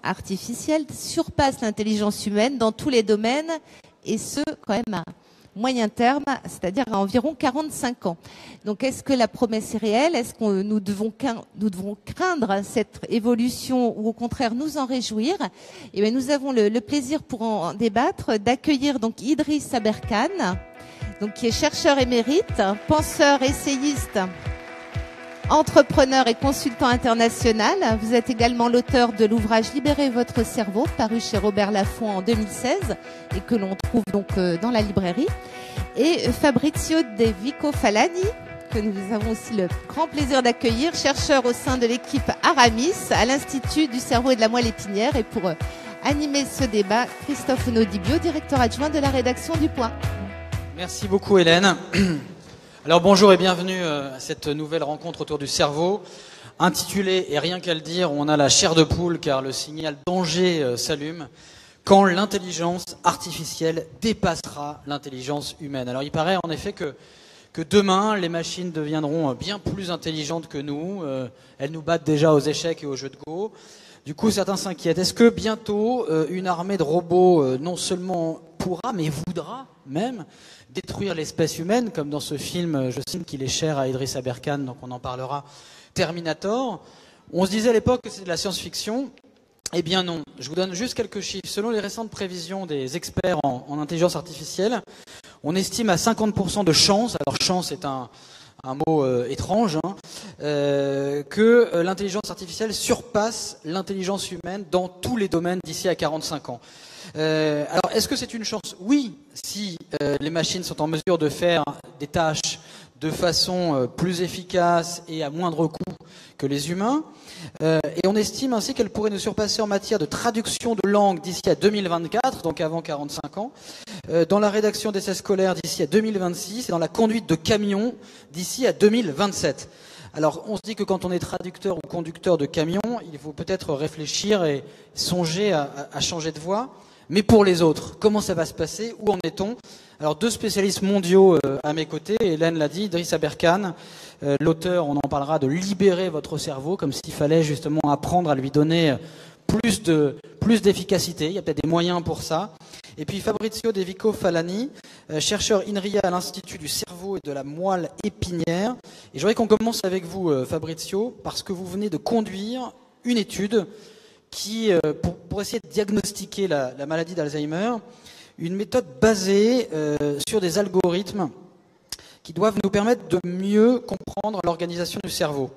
artificielle surpasse l'intelligence humaine dans tous les domaines, et ce, quand même, à moyen terme, c'est-à-dire à environ 45 ans. Donc, est-ce que la promesse est réelle? Est-ce que nous devons craindre cette évolution ou au contraire nous en réjouir? Et bien, nous avons le plaisir pour en débattre d'accueillir donc Idriss Aberkan, donc qui est chercheur émérite, penseur, essayiste, entrepreneur et consultant international. Vous êtes également l'auteur de l'ouvrage Libérez votre cerveau, paru chez Robert Laffont en 2016 et que l'on trouve donc dans la librairie. Et Fabrizio De Vico Falani, que nous avons aussi le grand plaisir d'accueillir, chercheur au sein de l'équipe Aramis à l'Institut du cerveau et de la moelle épinière. Et pour animer ce débat, Christophe Nodibio, directeur adjoint de la rédaction du Point. Merci beaucoup Hélène. Alors bonjour et bienvenue à cette nouvelle rencontre autour du cerveau, intitulée, et rien qu'à le dire, on a la chair de poule car le signal danger s'allume, quand l'intelligence artificielle dépassera l'intelligence humaine. Alors il paraît en effet que demain, les machines deviendront bien plus intelligentes que nous, elles nous battent déjà aux échecs et aux jeux de Go. Du coup, certains s'inquiètent. Est-ce que bientôt, une armée de robots non seulement pourra, mais voudra même détruire l'espèce humaine, comme dans ce film, je sais qu'il est cher à Idriss Aberkan, donc on en parlera, Terminator. On se disait à l'époque que c'est de la science-fiction. Eh bien non, je vous donne juste quelques chiffres. Selon les récentes prévisions des experts en intelligence artificielle, on estime à 50% de chance, alors chance est un mot étrange, que l'intelligence artificielle surpasse l'intelligence humaine dans tous les domaines d'ici à 45 ans. Alors, est-ce que c'est une chance? Oui, si les machines sont en mesure de faire des tâches de façon plus efficace et à moindre coût que les humains. Et on estime ainsi qu'elles pourraient nous surpasser en matière de traduction de langue d'ici à 2024, donc avant 45 ans, dans la rédaction d'essais scolaires d'ici à 2026 et dans la conduite de camions d'ici à 2027. Alors, on se dit que quand on est traducteur ou conducteur de camion, il faut peut-être réfléchir et songer à changer de voie. Mais pour les autres, comment ça va se passer? Où en est-on? Alors, deux spécialistes mondiaux à mes côtés, Hélène l'a dit, Idriss Aberkan, l'auteur, on en parlera, de libérer votre cerveau, comme s'il fallait justement apprendre à lui donner plus d'efficacité. Il y a peut-être des moyens pour ça. Et puis Fabrizio De Vico Falani, chercheur INRIA à l'Institut du cerveau et de la moelle épinière. Et je voudrais qu'on commence avec vous, Fabrizio, parce que vous venez de conduire une étude qui, pour essayer de diagnostiquer la maladie d'Alzheimer, une méthode basée sur des algorithmes qui doivent nous permettre de mieux comprendre l'organisation du cerveau.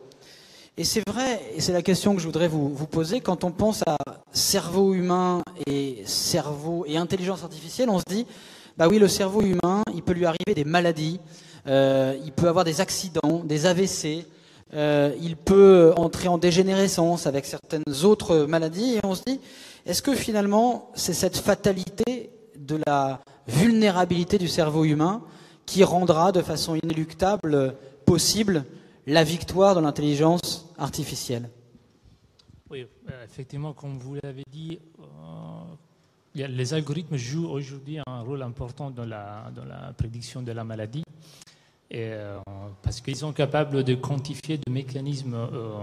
Et c'est vrai, et c'est la question que je voudrais vous poser, quand on pense à cerveau humain et intelligence artificielle, on se dit, bah oui, le cerveau humain, il peut lui arriver des maladies, il peut avoir des accidents, des AVC, il peut entrer en dégénérescence avec certaines autres maladies, et on se dit, est-ce que finalement, c'est cette fatalité de la vulnérabilité du cerveau humain qui rendra de façon inéluctable possible la victoire de l'intelligence artificielle? Oui, effectivement, comme vous l'avez dit, les algorithmes jouent aujourd'hui un rôle important dans la prédiction de la maladie, parce qu'ils sont capables de quantifier des mécanismes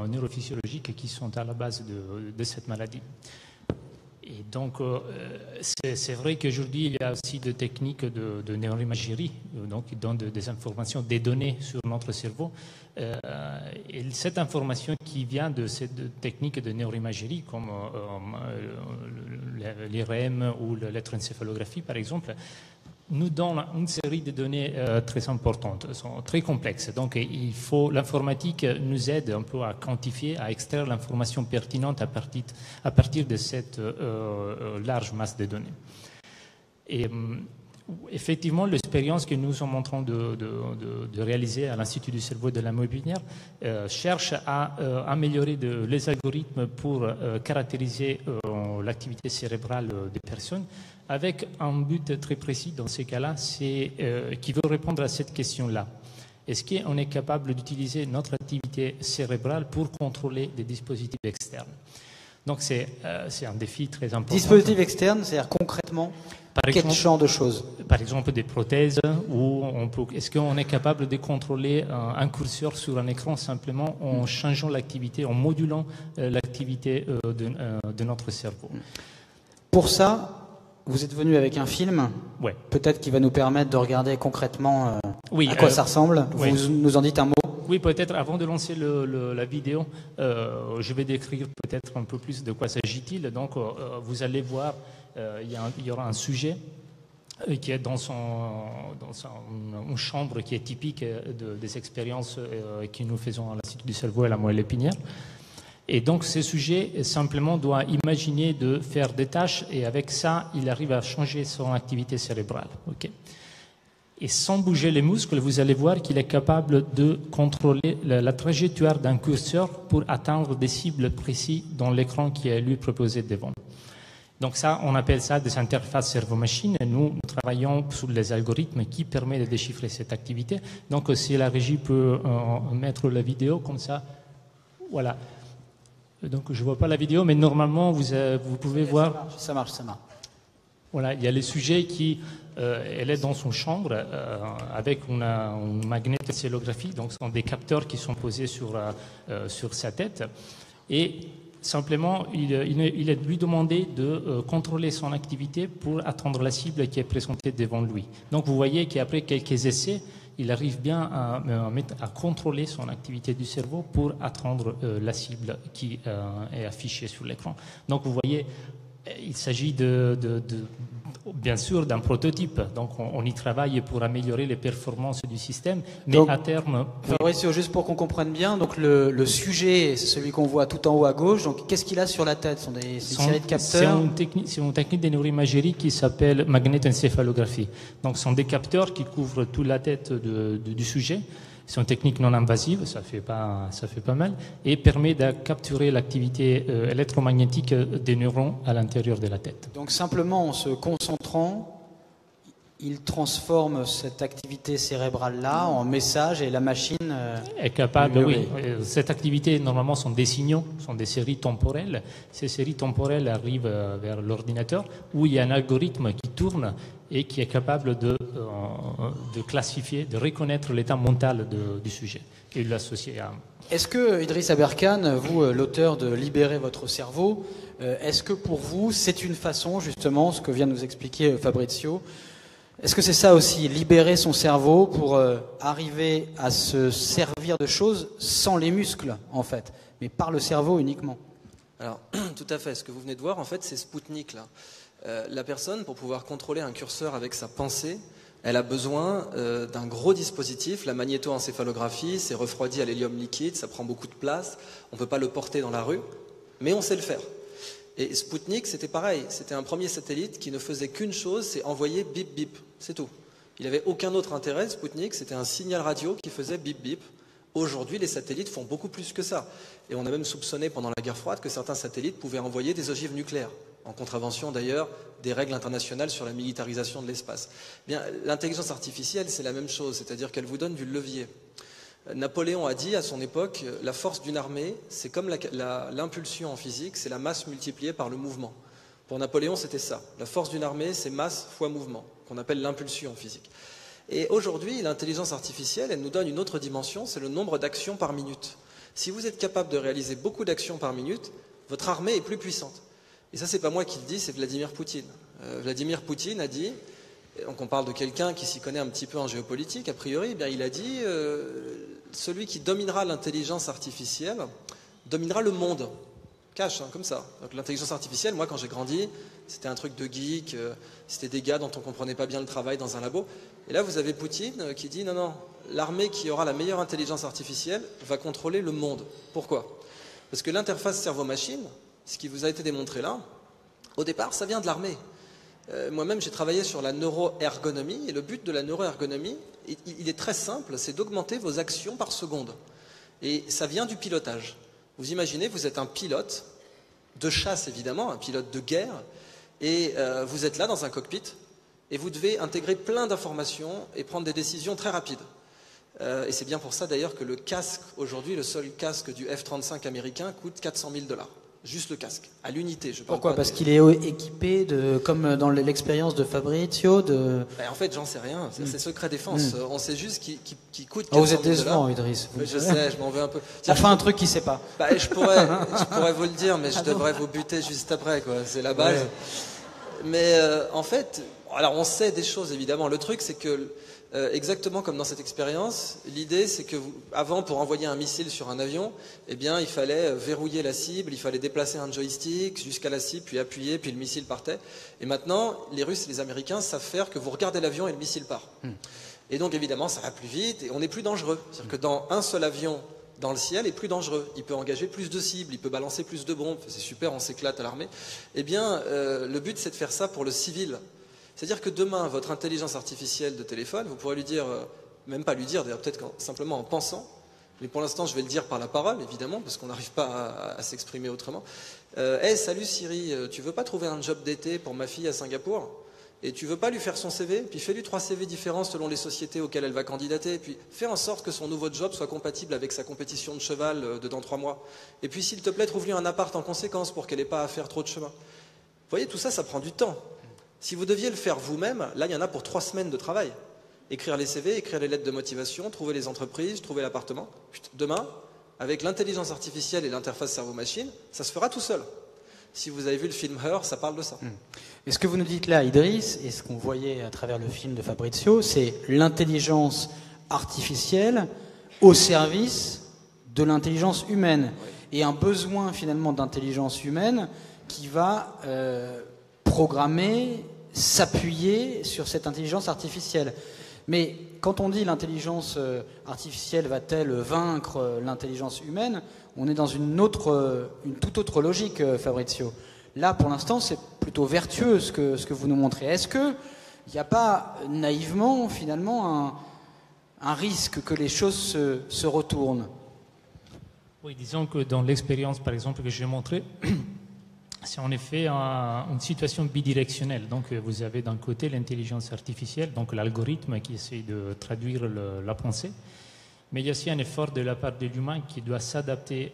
neurophysiologiques qui sont à la base de cette maladie. Et donc, c'est vrai qu'aujourd'hui, il y a aussi des techniques de neuroimagerie, donc qui donnent des informations, des données sur notre cerveau. Et cette information qui vient de cette technique de neuroimagerie, comme l'IRM ou l'électroencéphalographie, par exemple, nous donne une série de données très importantes, sont très complexes. Donc, l'informatique nous aide un peu à quantifier, à extraire l'information pertinente à partir de cette large masse de données. Et effectivement, l'expérience que nous sommes en train de réaliser à l'Institut du cerveau et de la moelle épinière cherche à améliorer les algorithmes pour caractériser l'activité cérébrale des personnes, avec un but très précis dans ces cas-là, c'est qui veut répondre à cette question-là. Est-ce qu'on est capable d'utiliser notre activité cérébrale pour contrôler des dispositifs externes? Donc c'est un défi très important. Dispositifs externes, c'est-à-dire concrètement, quel champ de choses? Par exemple des prothèses ou est-ce qu'on est capable de contrôler un curseur sur un écran simplement en changeant l'activité, en modulant l'activité de notre cerveau. Pour ça, vous êtes venu avec un film, Ouais. peut-être qui va nous permettre de regarder concrètement Oui, à quoi ça ressemble. oui. Vous nous en dites un mot? Oui, peut-être avant de lancer la vidéo, je vais décrire peut-être un peu plus de quoi s'agit-il. Donc, vous allez voir, il y aura un sujet qui est dans une chambre qui est typique des expériences que nous faisons à l'Institut du cerveau et à la moelle épinière. Et donc, ce sujet simplement doit imaginer de faire des tâches et avec ça, il arrive à changer son activité cérébrale. Okay. Et sans bouger les muscles, vous allez voir qu'il est capable de contrôler la trajectoire d'un curseur pour atteindre des cibles précises dans l'écran qui est lui proposé devant. Donc ça, on appelle ça des interfaces cerveau-machine. Nous travaillons sur les algorithmes qui permettent de déchiffrer cette activité. Donc si la régie peut mettre la vidéo comme ça, voilà. Donc je ne vois pas la vidéo, mais normalement vous pouvez voir. Ça marche. Voilà, il y a le sujet qui, elle est dans son chambre avec une magnétocélographie, donc ce sont des capteurs qui sont posés sur sa tête. Et simplement, il est lui demandé de contrôler son activité pour atteindre la cible qui est présentée devant lui. Donc vous voyez qu'après quelques essais, il arrive bien à contrôler son activité du cerveau pour atteindre la cible qui est affichée sur l'écran. Donc vous voyez, il s'agit bien sûr d'un prototype, donc on y travaille pour améliorer les performances du système, mais donc, à terme... Fabricio, juste pour qu'on comprenne bien, donc le sujet, c'est celui qu'on voit tout en haut à gauche, donc qu'est-ce qu'il a sur la tête? Ce sont une série de capteurs? C'est une technique de neuroimagerie qui s'appelle magnétoencéphalographie. Donc ce sont des capteurs qui couvrent toute la tête du sujet. C'est une technique non invasive, ça fait pas mal, et permet de capturer l'activité électromagnétique des neurones à l'intérieur de la tête. Donc simplement en se concentrant, il transforme cette activité cérébrale-là en message et la machine est capable, oui. Cette activité, normalement, sont des signaux, sont des séries temporelles. Ces séries temporelles arrivent vers l'ordinateur où il y a un algorithme qui tourne et qui est capable de classifier, de reconnaître l'état mental du sujet et de l'associer à... Est-ce que, Idriss Aberkane, vous, l'auteur de Libérer votre cerveau, est-ce que pour vous, c'est une façon, justement, ce que vient de nous expliquer Fabrizio, est-ce que c'est ça aussi, libérer son cerveau pour arriver à se servir de choses sans les muscles, en fait, mais par le cerveau uniquement? Alors, tout à fait. Ce que vous venez de voir, en fait, c'est Spoutnik, là. La personne, pour pouvoir contrôler un curseur avec sa pensée, elle a besoin d'un gros dispositif. La magnétoencéphalographie, c'est refroidi à l'hélium liquide, ça prend beaucoup de place. On ne peut pas le porter dans la rue, mais on sait le faire. Et Spoutnik, c'était pareil. C'était un premier satellite qui ne faisait qu'une chose, c'est envoyer bip bip. C'est tout. Il n'avait aucun autre intérêt, Spoutnik. C'était un signal radio qui faisait bip bip. Aujourd'hui, les satellites font beaucoup plus que ça. Et on a même soupçonné pendant la guerre froide que certains satellites pouvaient envoyer des ogives nucléaires, en contravention d'ailleurs des règles internationales sur la militarisation de l'espace. Bien, l'intelligence artificielle, c'est la même chose, c'est-à-dire qu'elle vous donne du levier. Napoléon a dit à son époque, la force d'une armée, c'est comme l'impulsion en physique, c'est la masse multipliée par le mouvement. Pour Napoléon, c'était ça. La force d'une armée, c'est masse fois mouvement, qu'on appelle l'impulsion en physique. Et aujourd'hui, l'intelligence artificielle, elle nous donne une autre dimension, c'est le nombre d'actions par minute. Si vous êtes capable de réaliser beaucoup d'actions par minute, votre armée est plus puissante. Et ça, c'est pas moi qui le dis, c'est Vladimir Poutine. Vladimir Poutine a dit, donc on parle de quelqu'un qui s'y connaît un petit peu en géopolitique, a priori, eh bien, il a dit celui qui dominera l'intelligence artificielle dominera le monde. Cash, hein, comme ça. Donc l'intelligence artificielle, moi quand j'ai grandi, c'était un truc de geek, c'était des gars dont on comprenait pas bien le travail dans un labo. Et là, vous avez Poutine qui dit non, l'armée qui aura la meilleure intelligence artificielle va contrôler le monde. Pourquoi? Parce que l'interface cerveau-machine, ce qui vous a été démontré là, au départ, ça vient de l'armée. Moi-même, j'ai travaillé sur la neuroergonomie, et le but de la neuroergonomie, il est très simple, c'est d'augmenter vos actions par seconde. Et ça vient du pilotage. Vous imaginez, vous êtes un pilote, de chasse évidemment, un pilote de guerre, et vous êtes là dans un cockpit, et vous devez intégrer plein d'informations et prendre des décisions très rapides. Et c'est bien pour ça d'ailleurs que le casque, aujourd'hui, le seul casque du F-35 américain coûte 400 000 $. Juste le casque, à l'unité. Je parle Pourquoi? pas Parce de- qu'il est équipé comme dans l'expérience de Fabrizio de... En fait, j'en sais rien. C'est secret défense. On sait juste qu'il coûte. Oh, vous 400 êtes 000 décevant, $. Idriss. Je sais, je m'en veux un peu. Tiens, Enfin, un truc qu'il sait pas. je pourrais vous le dire, mais je devrais vous buter juste après, quoi. C'est la base. Ouais. Mais en fait, alors on sait des choses évidemment. Le truc, c'est que exactement comme dans cette expérience, l'idée, c'est que avant, pour envoyer un missile sur un avion, eh bien, il fallait verrouiller la cible, il fallait déplacer un joystick jusqu'à la cible, puis appuyer, puis le missile partait. Et maintenant, les Russes et les Américains savent faire que vous regardez l'avion et le missile part. Et donc, évidemment, ça va plus vite et on est plus dangereux. C'est-à-dire que dans un seul avion dans le ciel est plus dangereux. Il peut engager plus de cibles, il peut balancer plus de bombes. C'est super, on s'éclate à l'armée. Eh bien, le but, c'est de faire ça pour le civil. C'est-à-dire que demain, votre intelligence artificielle de téléphone, vous pourrez lui dire, même pas lui dire, d'ailleurs peut-être simplement en pensant, mais pour l'instant je vais le dire par la parole, évidemment, parce qu'on n'arrive pas à s'exprimer autrement. Hey, salut Siri, tu veux pas trouver un job d'été pour ma fille à Singapour? Et tu veux pas lui faire son CV? Puis fais-lui 3 CV différents selon les sociétés auxquelles elle va candidater. Et puis fais en sorte que son nouveau job soit compatible avec sa compétition de cheval de dans 3 mois. Et puis s'il te plaît, trouve-lui un appart en conséquence pour qu'elle n'ait pas à faire trop de chemin. Vous voyez, tout ça, ça prend du temps. Si vous deviez le faire vous-même, là, il y en a pour 3 semaines de travail. Écrire les CV, écrire les lettres de motivation, trouver les entreprises, trouver l'appartement. Demain, avec l'intelligence artificielle et l'interface cerveau-machine, ça se fera tout seul. Si vous avez vu le film Her, ça parle de ça. Et ce que vous nous dites là, Idriss, et ce qu'on voyait à travers le film de Fabrizio, c'est l'intelligence artificielle au service de l'intelligence humaine. Et un besoin finalement d'intelligence humaine qui va programmer, s'appuyer sur cette intelligence artificielle. Mais quand on dit l'intelligence artificielle va-t-elle vaincre l'intelligence humaine, on est dans une toute autre logique, Fabrizio. Là, pour l'instant, c'est plutôt vertueux ce que vous nous montrez. Est-ce qu'il n'y a pas naïvement, finalement, un risque que les choses se retournent? Oui, disons que dans l'expérience, par exemple, que j'ai montrée, c'est en effet une situation bidirectionnelle. Donc, vous avez d'un côté l'intelligence artificielle, donc l'algorithme qui essaie de traduire la pensée, mais il y a aussi un effort de la part de l'humain qui doit s'adapter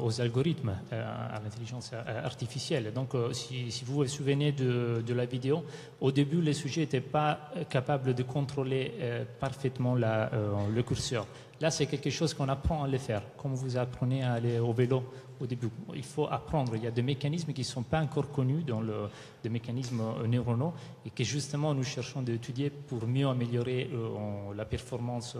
aux algorithmes, à l'intelligence artificielle. Donc, si vous vous souvenez de la vidéo, au début, les sujets n'étaient pas capables de contrôler parfaitement le curseur. Là, c'est quelque chose qu'on apprend à le faire, comme vous apprenez à aller au vélo au début. Il faut apprendre. Il y a des mécanismes qui ne sont pas encore connus dans des mécanismes neuronaux et que justement nous cherchons d'étudier pour mieux améliorer la performance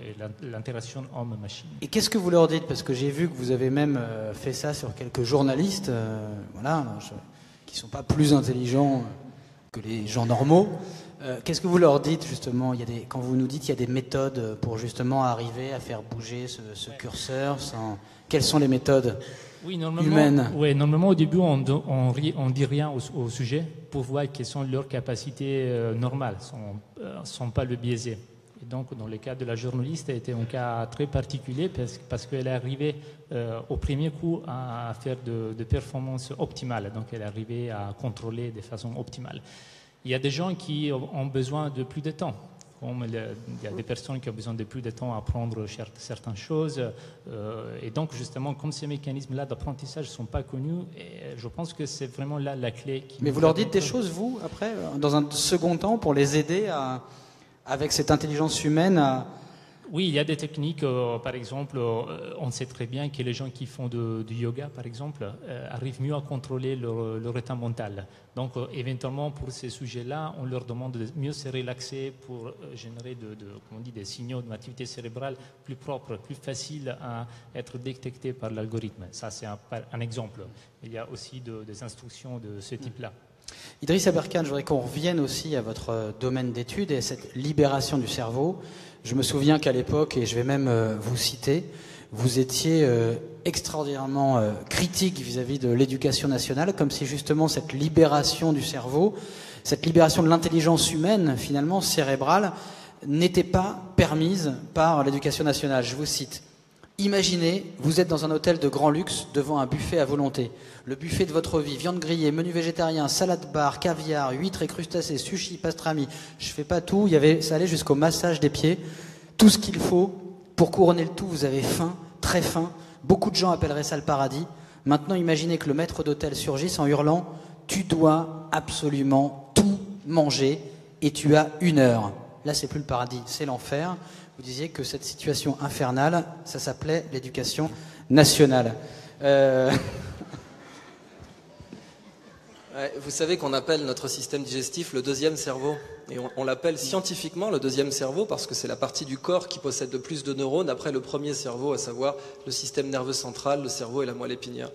et l'interaction homme-machine. Et qu'est-ce que vous leur dites? Parce que j'ai vu que vous avez même fait ça sur quelques journalistes qui ne sont pas plus intelligents que les gens normaux. Qu'est-ce que vous leur dites justement? Quand vous nous dites qu'il y a des méthodes pour justement arriver à faire bouger ce curseur, quelles sont les méthodes humaines? Oui, normalement au début on dit rien au sujet pour voir quelles sont leurs capacités normales, sont pas le biaisé. Et donc dans le cas de la journaliste, c'était un cas très particulier parce qu'elle est arrivée au premier coup à faire de performances optimales, donc elle est arrivée à contrôler de façon optimale. Il y a des gens qui ont besoin de plus de temps. Il y a des personnes qui ont besoin de plus de temps à apprendre certaines choses. Et donc, justement, comme ces mécanismes-là d'apprentissage ne sont pas connus, et je pense que c'est vraiment là la clé. Mais vous leur dites des choses, vous, après, dans un second temps, pour les aider avec cette intelligence humaine Oui, il y a des techniques. Par exemple, on sait très bien que les gens qui font du yoga, par exemple, arrivent mieux à contrôler leur état mental. Donc, éventuellement, pour ces sujets-là, on leur demande de mieux se relaxer pour générer des signaux de l'activité cérébrale plus propres, plus faciles à être détectés par l'algorithme. Ça, c'est un exemple. Il y a aussi des instructions de ce type-là. Idriss Aberkane, je voudrais qu'on revienne aussi à votre domaine d'études et à cette libération du cerveau. Je me souviens qu'à l'époque, et je vais même vous citer, vous étiez extraordinairement critique vis-à-vis de l'éducation nationale, comme si justement cette libération du cerveau, cette libération de l'intelligence humaine, finalement cérébrale, n'était pas permise par l'éducation nationale. Je vous cite. Imaginez, vous êtes dans un hôtel de grand luxe devant un buffet à volonté. Le buffet de votre vie, viande grillée, menu végétarien, salade bar, caviar, huîtres et crustacés, sushi, pastrami. Je fais pas tout, ça allait jusqu'au massage des pieds. Tout ce qu'il faut pour couronner le tout, vous avez faim, très faim. Beaucoup de gens appelleraient ça le paradis. Maintenant, imaginez que le maître d'hôtel surgisse en hurlant « Tu dois absolument tout manger et tu as 1 heure ». Là, c'est plus le paradis, c'est l'enfer. Vous disiez que cette situation infernale, ça s'appelait l'éducation nationale. Vous savez qu'on appelle notre système digestif le deuxième cerveau. Et on l'appelle scientifiquement le deuxième cerveau parce que c'est la partie du corps qui possède le plus de neurones après le premier cerveau, à savoir le système nerveux central, le cerveau et la moelle épinière.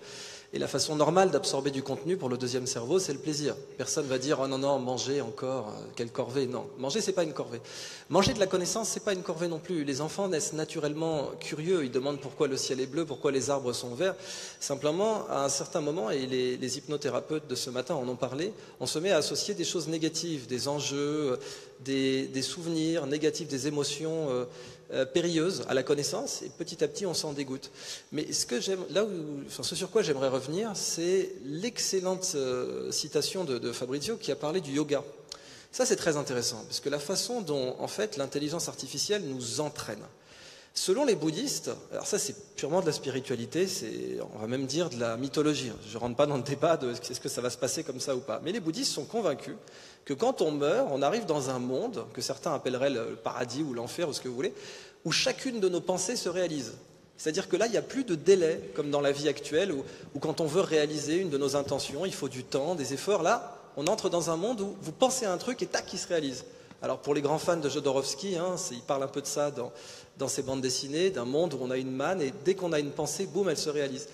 Et la façon normale d'absorber du contenu pour le deuxième cerveau, c'est le plaisir. Personne va dire « Oh non, non, manger encore, quelle corvée !» Non, manger, c'est pas une corvée. Manger de la connaissance, c'est pas une corvée non plus. Les enfants naissent naturellement curieux. Ils demandent pourquoi le ciel est bleu, pourquoi les arbres sont verts. Simplement, à un certain moment, et les hypnothérapeutes de ce matin en ont parlé, on se met à associer des choses négatives, des enjeux, des souvenirs négatifs, des émotions périlleuse à la connaissance, et petit à petit on s'en dégoûte. Mais ce sur quoi j'aimerais revenir, c'est l'excellente citation de Fabrizio qui a parlé du yoga. Ça c'est très intéressant, parce que la façon dont en fait l'intelligence artificielle nous entraîne. Selon les bouddhistes, alors ça c'est purement de la spiritualité, on va même dire de la mythologie. Je ne rentre pas dans le débat de est-ce que ça va se passer comme ça ou pas. Mais les bouddhistes sont convaincus que quand on meurt, on arrive dans un monde que certains appelleraient le paradis ou l'enfer ou ce que vous voulez, où chacune de nos pensées se réalise. C'est-à-dire que là, il n'y a plus de délai, comme dans la vie actuelle, où quand on veut réaliser une de nos intentions, il faut du temps, des efforts. Là, on entre dans un monde où vous pensez à un truc et tac, il se réalise. Alors pour les grands fans de Jodorowsky, il parle un peu de ça dans ses bandes dessinées, d'un monde où on a une manne et dès qu'on a une pensée, boum, elle se réalise.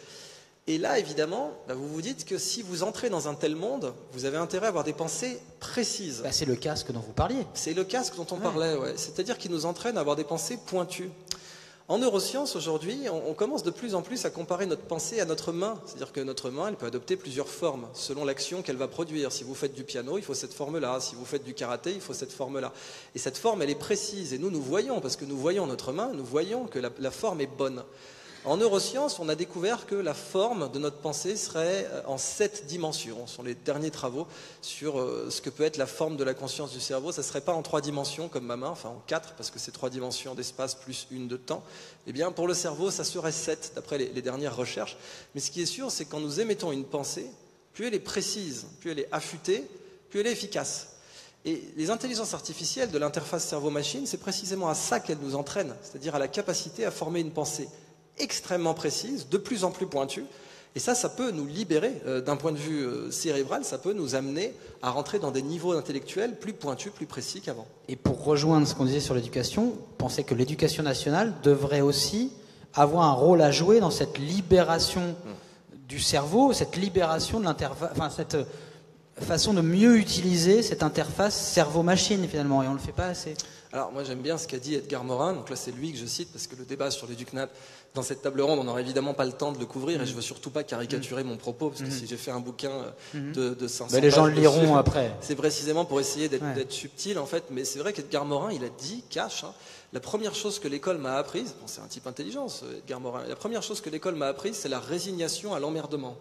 Et là, évidemment, vous vous dites que si vous entrez dans un tel monde, vous avez intérêt à avoir des pensées précises. C'est le casque dont vous parliez. C'est le casque dont on parlait, ouais. C'est-à-dire qu'il nous entraîne à avoir des pensées pointues. En neurosciences, aujourd'hui, on commence de plus en plus à comparer notre pensée à notre main. C'est-à-dire que notre main, elle peut adopter plusieurs formes selon l'action qu'elle va produire. Si vous faites du piano, il faut cette forme-là. Si vous faites du karaté, il faut cette forme-là. Et cette forme, elle est précise. Et nous voyons, parce que nous voyons notre main, nous voyons que la forme est bonne. En neurosciences, on a découvert que la forme de notre pensée serait en 7 dimensions. Ce sont les derniers travaux sur ce que peut être la forme de la conscience du cerveau. Ça ne serait pas en 3 dimensions comme ma main, enfin en 4, parce que c'est 3 dimensions d'espace plus 1 de temps. Eh bien, pour le cerveau, ça serait 7, d'après les dernières recherches. Mais ce qui est sûr, c'est que quand nous émettons une pensée, plus elle est précise, plus elle est affûtée, plus elle est efficace. Et les intelligences artificielles de l'interface cerveau-machine, c'est précisément à ça qu'elles nous entraînent, c'est-à-dire à la capacité à former une pensée extrêmement précise, de plus en plus pointue. Et ça peut nous libérer d'un point de vue cérébral, ça peut nous amener à rentrer dans des niveaux intellectuels plus pointus, plus précis qu'avant. Et pour rejoindre ce qu'on disait sur l'éducation, vous pensez que l'éducation nationale devrait aussi avoir un rôle à jouer dans cette libération du cerveau, cette libération de l'interface, enfin cette façon de mieux utiliser cette interface cerveau-machine finalement, et on ne le fait pas assez. Alors moi j'aime bien ce qu'a dit Edgar Morin, donc là c'est lui que je cite parce que le débat sur l'éducnat dans cette table ronde, on n'aura évidemment pas le temps de le couvrir et je veux surtout pas caricaturer mon propos parce que si j'ai fait un bouquin de 500 pages, les gens le liront après. C'est précisément pour essayer d'être subtil en fait, mais c'est vrai qu'Edgar Morin il a dit, la première chose que l'école m'a apprise, c'est un type intelligent Edgar Morin, la première chose que l'école m'a apprise c'est la résignation à l'emmerdement.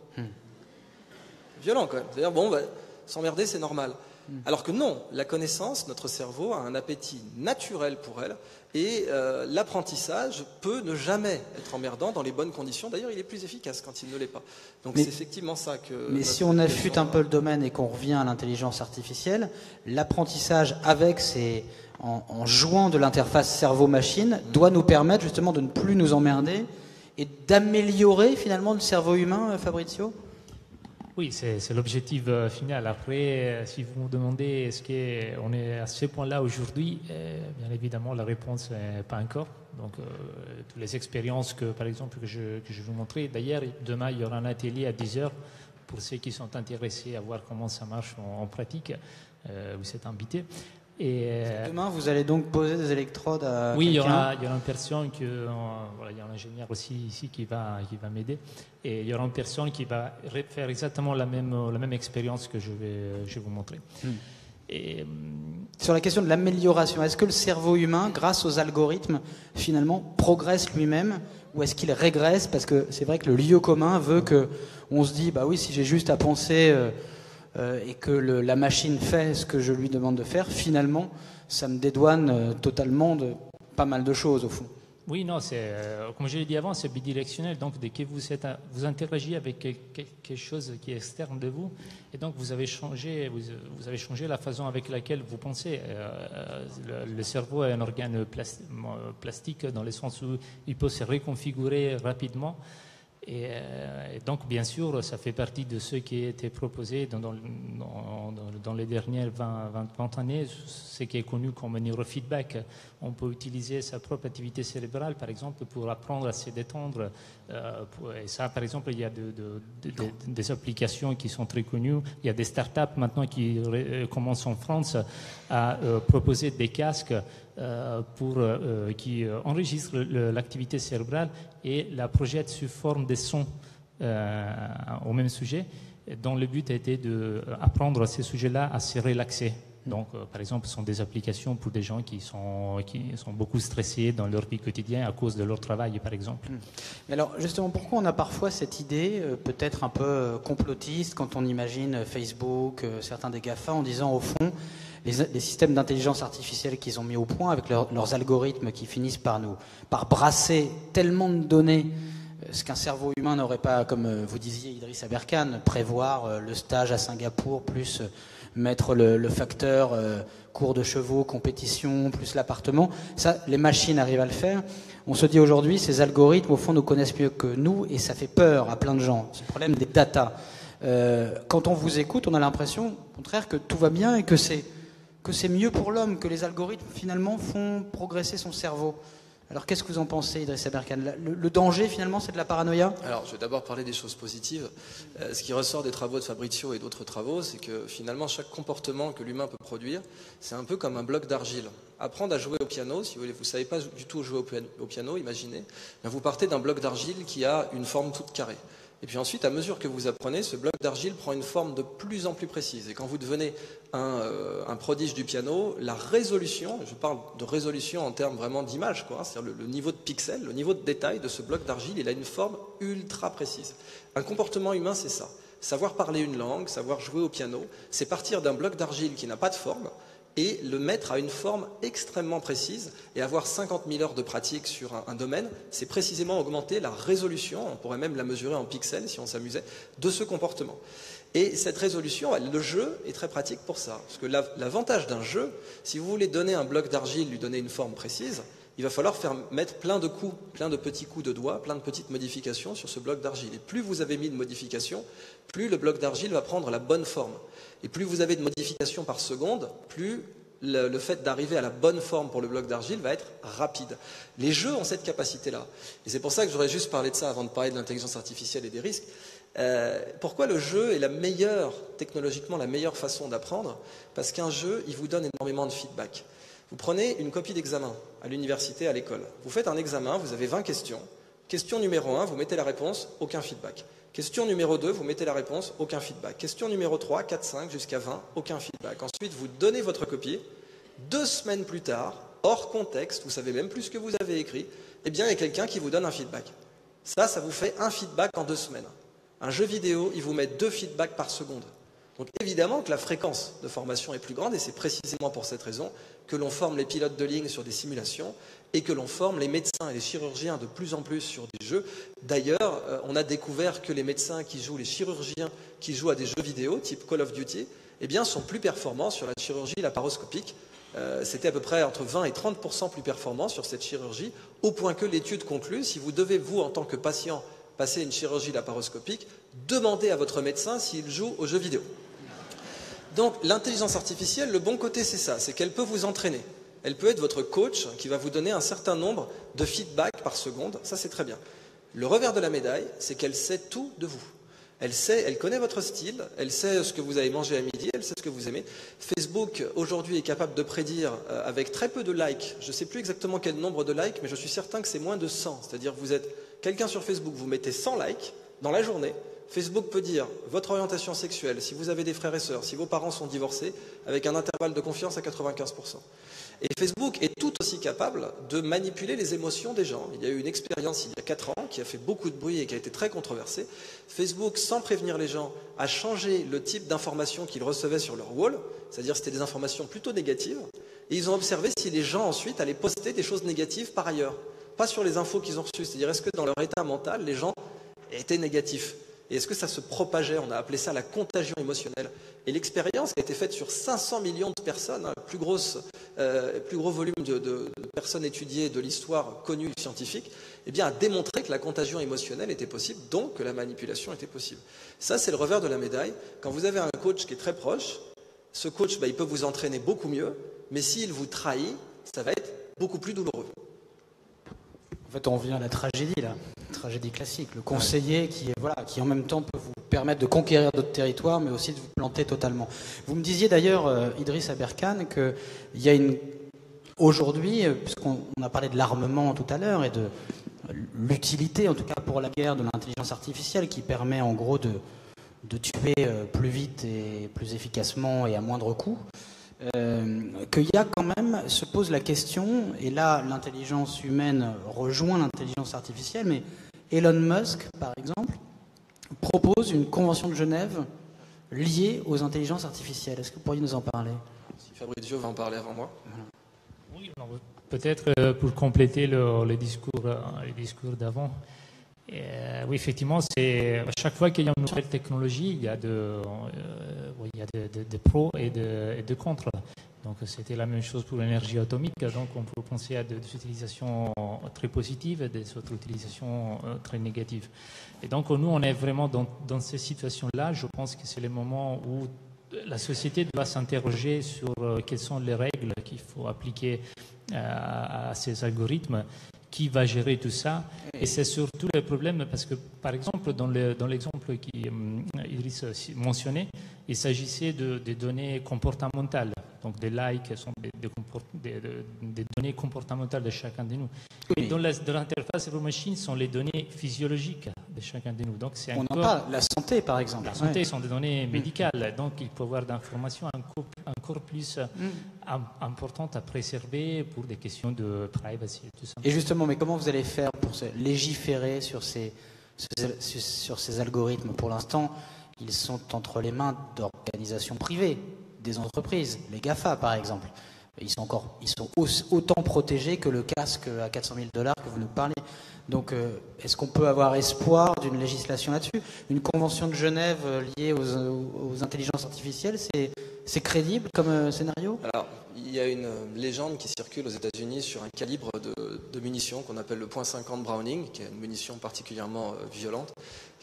Violent quand même, c'est-à-dire s'emmerder c'est normal. Alors que non, la connaissance, notre cerveau a un appétit naturel pour elle et l'apprentissage peut ne jamais être emmerdant dans les bonnes conditions. D'ailleurs, il est plus efficace quand il ne l'est pas. Donc c'est effectivement ça que... Mais si on affûte un peu le domaine et qu'on revient à l'intelligence artificielle, l'apprentissage en jouant de l'interface cerveau-machine doit nous permettre justement de ne plus nous emmerder et d'améliorer finalement le cerveau humain, Fabrizio ? Oui, c'est l'objectif final. Après, si vous me demandez est-ce qu'on est à ce point-là aujourd'hui, bien évidemment, la réponse n'est pas encore. Donc, toutes les expériences par exemple, que je vais vous montrer. D'ailleurs, demain, il y aura un atelier à 10h pour ceux qui sont intéressés à voir comment ça marche en pratique. Vous êtes invités. Et demain, vous allez donc poser des électrodes à oui, quelqu'un. il y aura une personne il y a un ingénieur aussi ici qui va m'aider. Et il y aura une personne qui va faire exactement la même expérience que je vais vous montrer. Et, sur la question de l'amélioration, est-ce que le cerveau humain, grâce aux algorithmes, finalement, progresse lui-même ou est-ce qu'il régresse? Parce que c'est vrai que le lieu commun veut qu'on se dit, bah oui, si j'ai juste à penser... et que la machine fait ce que je lui demande de faire, finalement, ça me dédouane totalement de pas mal de choses, au fond. Oui, non, c'est comme je l'ai dit avant, c'est bidirectionnel. Donc, dès que vous interagissez avec quelque chose qui est externe de vous, et donc vous avez changé la façon avec laquelle vous pensez. Le cerveau est un organe plastique dans le sens où il peut se reconfigurer rapidement. Et donc, bien sûr, ça fait partie de ce qui a été proposé dans les dernières 20 années, ce qui est connu comme neurofeedback. On peut utiliser sa propre activité cérébrale, par exemple, pour apprendre à se détendre. Et ça, par exemple, il y a des applications qui sont très connues. Il y a des startups maintenant qui commencent en France à proposer des casques qui enregistrent l'activité cérébrale et la projettent sous forme de sons au même sujet, dont le but a été d'apprendre à ces sujets-là à se relaxer. Donc, par exemple, ce sont des applications pour des gens qui sont beaucoup stressés dans leur vie quotidienne à cause de leur travail, par exemple. Mais alors, justement, pourquoi on a parfois cette idée, peut-être un peu complotiste, quand on imagine Facebook, certains des GAFA, en disant, au fond, les systèmes d'intelligence artificielle qu'ils ont mis au point, avec leurs algorithmes qui finissent par brasser tellement de données, ce qu'un cerveau humain n'aurait pas, comme vous disiez, Idriss Aberkane, prévoir le stage à Singapour, plus mettre le facteur cours de chevaux, compétition, plus l'appartement. Ça, les machines arrivent à le faire. On se dit aujourd'hui, ces algorithmes, au fond, nous connaissent mieux que nous, et ça fait peur à plein de gens. C'est le problème des data. Quand on vous écoute, on a l'impression, au contraire, que tout va bien et que c'est mieux pour l'homme, que les algorithmes, finalement, font progresser son cerveau. Alors, qu'est-ce que vous en pensez, Idriss Aberkane ? Le danger, finalement, c'est de la paranoïa ? Alors, je vais d'abord parler des choses positives. Ce qui ressort des travaux de Fabrizio et d'autres travaux, c'est que finalement, chaque comportement que l'humain peut produire, c'est un peu comme un bloc d'argile. Apprendre à jouer au piano, si vous voulez, vous ne savez pas du tout jouer au piano, imaginez, vous partez d'un bloc d'argile qui a une forme toute carrée. Et puis ensuite, à mesure que vous apprenez, ce bloc d'argile prend une forme de plus en plus précise. Et quand vous devenez un prodige du piano, la résolution, je parle de résolution en termes vraiment d'image, c'est-à-dire le niveau de pixels, le niveau de détail de ce bloc d'argile, il a une forme ultra précise. Un comportement humain, c'est ça. Savoir parler une langue, savoir jouer au piano, c'est partir d'un bloc d'argile qui n'a pas de forme, et le mettre à une forme extrêmement précise, et avoir 50 000 heures de pratique sur un domaine, c'est précisément augmenter la résolution, on pourrait même la mesurer en pixels si on s'amusait, de ce comportement. Et cette résolution, le jeu est très pratique pour ça, parce que l'avantage d'un jeu, si vous voulez donner un bloc d'argile, lui donner une forme précise, il va falloir mettre plein de coups, plein de petits coups de doigts, plein de petites modifications sur ce bloc d'argile. Et plus vous avez mis de modifications, plus le bloc d'argile va prendre la bonne forme. Et plus vous avez de modifications par seconde, plus le fait d'arriver à la bonne forme pour le bloc d'argile va être rapide. Les jeux ont cette capacité-là. Et c'est pour ça que j'aurais juste parlé de ça avant de parler de l'intelligence artificielle et des risques. Pourquoi le jeu est technologiquement la meilleure façon d'apprendre ? Parce qu'un jeu, il vous donne énormément de feedback. Vous prenez une copie d'examen à l'université, à l'école. Vous faites un examen, vous avez 20 questions. Question numéro 1, vous mettez la réponse, aucun feedback. Question numéro 2, vous mettez la réponse, aucun feedback. Question numéro 3, 4, 5, jusqu'à 20, aucun feedback. Ensuite, vous donnez votre copie. 2 semaines plus tard, hors contexte, vous savez même plus ce que vous avez écrit, eh bien, il y a quelqu'un qui vous donne un feedback. Ça vous fait un feedback en 2 semaines. Un jeu vidéo, il vous met 2 feedbacks par seconde. Donc évidemment que la fréquence de formation est plus grande, et c'est précisément pour cette raison que l'on forme les pilotes de ligne sur des simulations et que l'on forme les médecins et les chirurgiens de plus en plus sur des jeux. D'ailleurs, on a découvert que les médecins qui jouent, les chirurgiens qui jouent à des jeux vidéo, type Call of Duty, eh bien, sont plus performants sur la chirurgie laparoscopique. C'était à peu près entre 20 et 30% plus performants sur cette chirurgie, au point que l'étude conclut, si vous devez, vous, en tant que patient, passer une chirurgie laparoscopique, demandez à votre médecin s'il joue aux jeux vidéo. Donc l'intelligence artificielle, le bon côté c'est ça, c'est qu'elle peut vous entraîner. Elle peut être votre coach qui va vous donner un certain nombre de feedbacks par seconde, ça c'est très bien. Le revers de la médaille, c'est qu'elle sait tout de vous. Elle connaît votre style, elle sait ce que vous avez mangé à midi, elle sait ce que vous aimez. Facebook aujourd'hui est capable de prédire avec très peu de likes, je ne sais plus exactement quel nombre de likes, mais je suis certain que c'est moins de 100. C'est-à-dire vous êtes quelqu'un sur Facebook, vous mettez 100 likes dans la journée, Facebook peut dire votre orientation sexuelle, si vous avez des frères et sœurs, si vos parents sont divorcés, avec un intervalle de confiance à 95%. Et Facebook est tout aussi capable de manipuler les émotions des gens. Il y a eu une expérience il y a 4 ans qui a fait beaucoup de bruit et qui a été très controversée. Facebook, sans prévenir les gens, a changé le type d'informations qu'ils recevaient sur leur wall, c'est-à-dire c'était des informations plutôt négatives, et ils ont observé si les gens ensuite allaient poster des choses négatives par ailleurs. pas sur les infos qu'ils ont reçues. C'est-à-dire, est-ce que dans leur état mental, les gens étaient négatifs? Et est-ce que ça se propageait? On a appelé ça la contagion émotionnelle. Et l'expérience a été faite sur 500 millions de personnes, hein, plus gros volume de personnes étudiées de l'histoire connue scientifique, eh bien, a démontré que la contagion émotionnelle était possible, donc que la manipulation était possible. Ça, c'est le revers de la médaille. Quand vous avez un coach qui est très proche, ce coach, il peut vous entraîner beaucoup mieux, mais s'il vous trahit, ça va être beaucoup plus douloureux. En fait, on revient à la tragédie, là. Tragédie classique. Le conseiller qui en même temps peut vous permettre de conquérir d'autres territoires, mais aussi de vous planter totalement. Vous me disiez d'ailleurs, Idriss Aberkane, qu'il y a aujourd'hui, puisqu'on a parlé de l'armement tout à l'heure et de l'utilité, en tout cas pour la guerre, de l'intelligence artificielle qui permet en gros de tuer plus vite et plus efficacement et à moindre coût. Qu'il y a quand même, se pose la question, et là l'intelligence humaine rejoint l'intelligence artificielle, mais Elon Musk, par exemple, propose une convention de Genève liée aux intelligences artificielles. Est-ce que vous pourriez nous en parler? Si Fabrizio va en parler avant moi. Oui, peut-être pour compléter les discours d'avant. Oui, effectivement, à chaque fois qu'il y a une nouvelle technologie, il y a des pros et de contre. Donc, c'était la même chose pour l'énergie atomique. Donc, on peut penser à des utilisations très positives et des autres utilisations très négatives. Et donc, nous, on est vraiment dans ces situations-là. Je pense que c'est le moment où la société doit s'interroger sur quelles sont les règles qu'il faut appliquer à ces algorithmes. Qui va gérer tout ça? Et c'est surtout le problème parce que, par exemple, dans l'exemple qu'Idriss mentionnait, il s'agissait de données comportementales. Donc, des likes sont des données comportementales de chacun de nous. Oui. Et dans l'interface cerveau-machine sont les données physiologiques de chacun de nous. Donc, on en parle, la santé, par exemple. La santé sont des données médicales. Donc, il peut y avoir d'informations encore plus importantes à préserver pour des questions de privacy et tout ça. Et justement, mais comment vous allez faire pour légiférer sur ces algorithmes? Pour l'instant, ils sont entre les mains d'organisations privées, des entreprises, les GAFA par exemple. Ils sont autant protégés que le casque à $400 000 que vous nous parlez. Donc, est-ce qu'on peut avoir espoir d'une législation là-dessus? Une convention de Genève liée aux intelligences artificielles, c'est crédible comme scénario? Alors, il y a une légende qui circule aux États-Unis sur un calibre de munitions qu'on appelle le .50 Browning, qui est une munition particulièrement violente,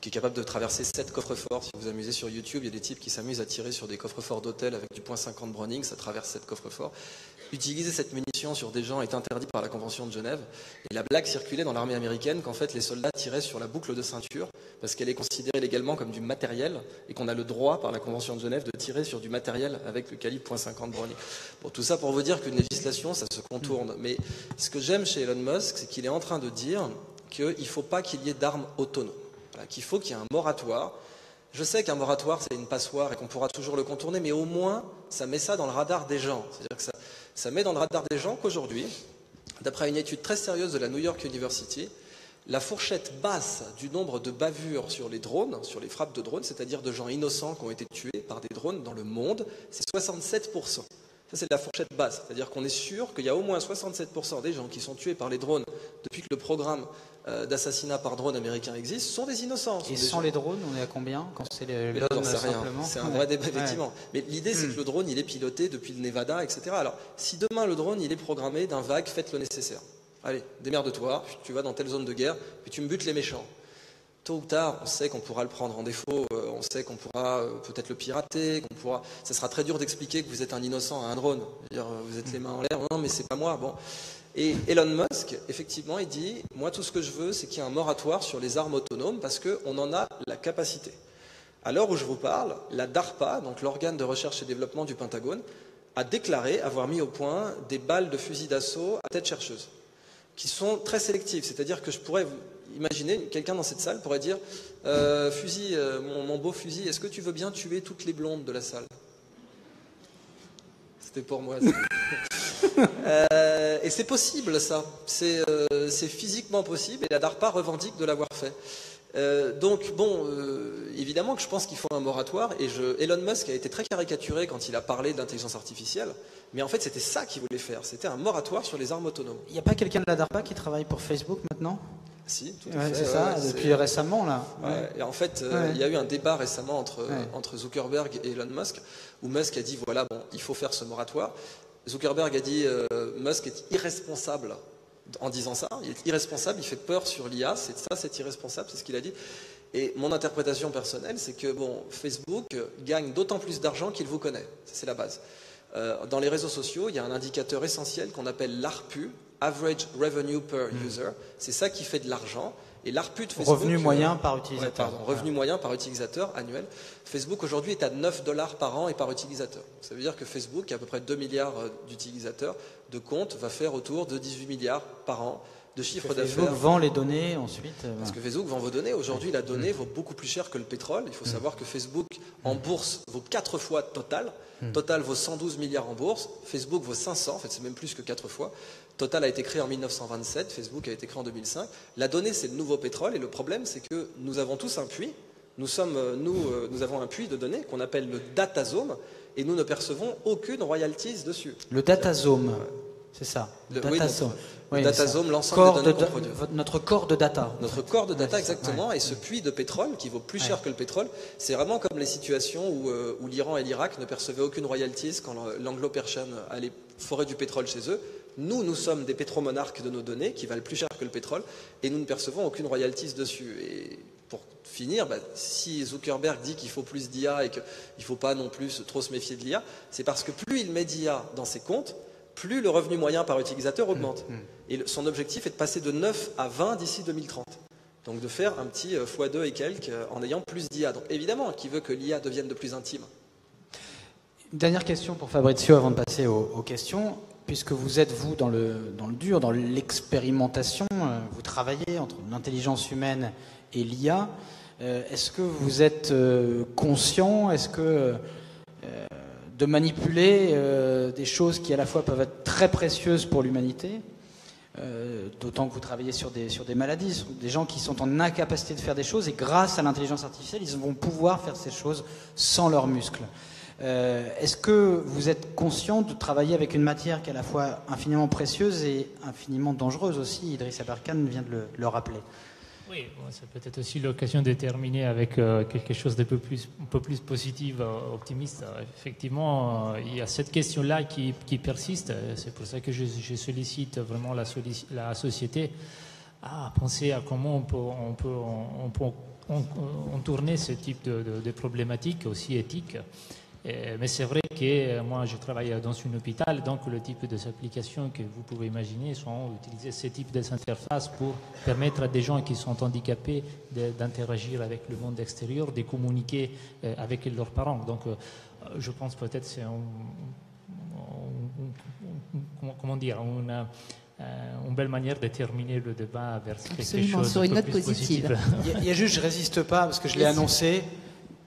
qui est capable de traverser 7 coffres-forts. Si vous vous amusez sur YouTube, il y a des types qui s'amusent à tirer sur des coffres-forts d'hôtels avec du .50 Browning, ça traverse 7 coffres-forts. Utiliser cette munition sur des gens est interdit par la Convention de Genève. Et la blague circulait dans l'armée américaine qu'en fait les soldats tiraient sur la boucle de ceinture parce qu'elle est considérée légalement comme du matériel et qu'on a le droit par la Convention de Genève de tirer sur du matériel avec le calibre .50 Browning. Bon, tout ça pour vous dire qu'une législation, ça se contourne. Mais ce que j'aime chez Elon Musk, c'est qu'il est en train de dire qu'il ne faut pas qu'il y ait d'armes autonomes. Qu'il faut qu'il y ait un moratoire. Je sais qu'un moratoire, c'est une passoire et qu'on pourra toujours le contourner, mais au moins, ça met ça dans le radar des gens. C'est-à-dire que ça met dans le radar des gens qu'aujourd'hui, d'après une étude très sérieuse de la New York University, la fourchette basse du nombre de bavures sur les drones, sur les frappes de drones, c'est-à-dire de gens innocents qui ont été tués par des drones dans le monde, c'est 67%. Ça, c'est la fourchette basse. C'est-à-dire qu'on est sûr qu'il y a au moins 67% des gens qui sont tués par les drones depuis que le programme d'assassinat par drone américain existe sont des innocents. Et sans les drones, on est à combien quand c'est les drones simplement? C'est un vrai débat, effectivement. Mais l'idée, c'est que le drone, il est piloté depuis le Nevada, etc. Alors, si demain le drone, il est programmé d'un vague, faites le nécessaire. Allez, démerde-toi, tu vas dans telle zone de guerre, puis tu me butes les méchants. Tôt ou tard, on sait qu'on pourra le prendre en défaut, on sait qu'on pourra peut-être le pirater, ça sera très dur d'expliquer que vous êtes un innocent à un drone. C'est-à-dire, vous êtes les mains en l'air, non mais c'est pas moi. Bon. Et Elon Musk, effectivement, il dit, moi tout ce que je veux, c'est qu'il y ait un moratoire sur les armes autonomes parce qu'on en a la capacité. À l'heure où je vous parle, la DARPA, donc l'organe de recherche et développement du Pentagone, a déclaré avoir mis au point des balles de fusil d'assaut à tête chercheuse, qui sont très sélectives. C'est-à-dire que je pourrais vous imaginer, quelqu'un dans cette salle pourrait dire fusil, mon beau fusil, est-ce que tu veux bien tuer toutes les blondes de la salle? C'était pour moi. Et c'est possible, ça. C'est physiquement possible et la DARPA revendique de l'avoir fait. Donc, bon, évidemment que je pense qu'il faut un moratoire. Et Elon Musk a été très caricaturé quand il a parlé d'intelligence artificielle. Mais en fait, c'était ça qu'il voulait faire. C'était un moratoire sur les armes autonomes. Il n'y a pas quelqu'un de la DARPA qui travaille pour Facebook maintenant? Si, tout à fait. C'est ça, depuis récemment, là. Ouais. Et en fait, il y a eu un débat récemment entre Zuckerberg et Elon Musk, où Musk a dit, voilà, bon, il faut faire ce moratoire. Zuckerberg a dit, Musk est irresponsable en disant ça. Il est irresponsable, il fait peur sur l'IA, c'est irresponsable, c'est ce qu'il a dit. Et mon interprétation personnelle, c'est que bon, Facebook gagne d'autant plus d'argent qu'il vous connaît. C'est la base. Dans les réseaux sociaux, il y a un indicateur essentiel qu'on appelle l'ARPU, Average Revenue Per User. C'est ça qui fait de l'argent. Et l'ARPU de Facebook... Revenu moyen par utilisateur. Revenu moyen par utilisateur annuel. Facebook aujourd'hui est à $9 par an et par utilisateur. Ça veut dire que Facebook, qui a à peu près 2 milliards d'utilisateurs de comptes, va faire autour de 18 milliards par an de chiffre d'affaires. Facebook vend les données ensuite. Parce que Facebook vend vos données. Aujourd'hui, la donnée vaut beaucoup plus cher que le pétrole. Il faut savoir que Facebook en bourse vaut 4 fois Total. Total vaut 112 milliards en bourse. Facebook vaut 500. En fait, c'est même plus que 4 fois. Total a été créé en 1927. Facebook a été créé en 2005. La donnée, c'est le nouveau pétrole. Et le problème, c'est que nous avons tous un puits. Nous avons un puits de données qu'on appelle le datasome. Et nous ne percevons aucune royalties dessus. Le datasome. C'est ça. Le Oui, datasome, l'ensemble des données qu'on produit. Notre corps de data. Notre corps de data, exactement. Et ce puits de pétrole, qui vaut plus cher que le pétrole, c'est vraiment comme les situations où l'Iran et l'Irak ne percevaient aucune royalties quand l'anglo-persian allait forer du pétrole chez eux. Nous sommes des pétromonarques de nos données, qui valent plus cher que le pétrole, et nous ne percevons aucune royalties dessus. Et pour finir, si Zuckerberg dit qu'il faut plus d'IA et qu'il ne faut pas non plus trop se méfier de l'IA, c'est parce que plus il met d'IA dans ses comptes, plus le revenu moyen par utilisateur augmente. Et son objectif est de passer de 9 à 20 d'ici 2030. Donc de faire un petit x2 et quelques en ayant plus d'IA. Donc évidemment, qui veut que l'IA devienne de plus intime. Une dernière question pour Fabrizio avant de passer aux questions. Puisque vous êtes, vous, dans le dur, dans l'expérimentation, vous travaillez entre l'intelligence humaine et l'IA. Est-ce que vous êtes conscient, de manipuler des choses qui à la fois peuvent être très précieuses pour l'humanité, d'autant que vous travaillez sur des maladies, des gens qui sont en incapacité de faire des choses, et grâce à l'intelligence artificielle, ils vont pouvoir faire ces choses sans leurs muscles. Est-ce que vous êtes conscient de travailler avec une matière qui est à la fois infiniment précieuse et infiniment dangereuse aussi? Idriss Aberkan vient de le rappeler. Oui, c'est peut-être aussi l'occasion de terminer avec quelque chose d'un peu plus positif, optimiste. Effectivement, il y a cette question-là qui persiste. C'est pour ça que je sollicite vraiment la société à penser à comment on peut tourner ce type de problématiques aussi éthiques. Mais c'est vrai que moi je travaille dans un hôpital, donc le type d'applications que vous pouvez imaginer sont utiliser ce type d'interface pour permettre à des gens qui sont handicapés d'interagir avec le monde extérieur, de communiquer avec leurs parents. Donc je pense peut-être c'est une belle manière de terminer le débat vers quelque chose sur une note positive. Il y a juste, je résiste pas parce que je l'ai annoncé.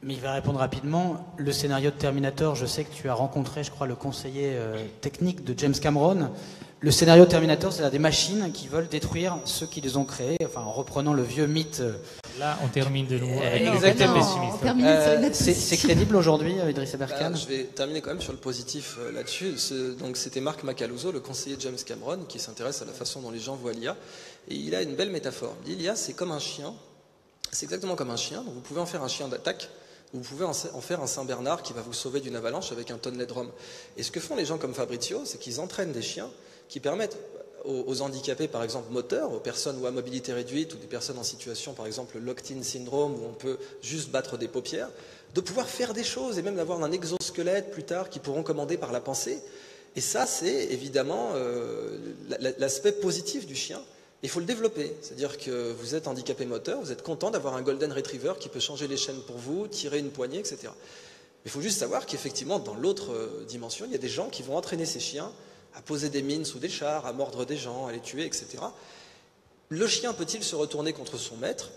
Mais il va répondre rapidement. Le scénario de Terminator, je sais que tu as rencontré, je crois, le conseiller technique de James Cameron. Le scénario de Terminator, c'est des machines qui veulent détruire ceux qui les ont créés, enfin en reprenant le vieux mythe. Là, on termine de nouveau avec exactement. C'est crédible aujourd'hui, Idriss Aberkan? Je vais terminer quand même sur le positif là-dessus. Donc c'était Mark Macaluso, le conseiller de James Cameron, qui s'intéresse à la façon dont les gens voient l'IA. Et il a une belle métaphore. Il dit l'IA, c'est comme un chien. C'est exactement comme un chien. Donc vous pouvez en faire un chien d'attaque. Vous pouvez en faire un Saint-Bernard qui va vous sauver d'une avalanche avec un tonnelet de rhum. Et ce que font les gens comme Fabrizio, c'est qu'ils entraînent des chiens qui permettent aux handicapés, par exemple moteurs, aux personnes ou à mobilité réduite, ou des personnes en situation, par exemple, locked-in syndrome, où on peut juste battre des paupières, de pouvoir faire des choses et même d'avoir un exosquelette plus tard qui pourront commander par la pensée. Et ça, c'est évidemment l'aspect positif du chien. Il faut le développer, c'est-à-dire que vous êtes handicapé moteur, vous êtes content d'avoir un golden retriever qui peut changer les chaînes pour vous, tirer une poignée, etc. Il faut juste savoir qu'effectivement, dans l'autre dimension, il y a des gens qui vont entraîner ces chiens à poser des mines sous des chars, à mordre des gens, à les tuer, etc. Le chien peut-il se retourner contre son maître?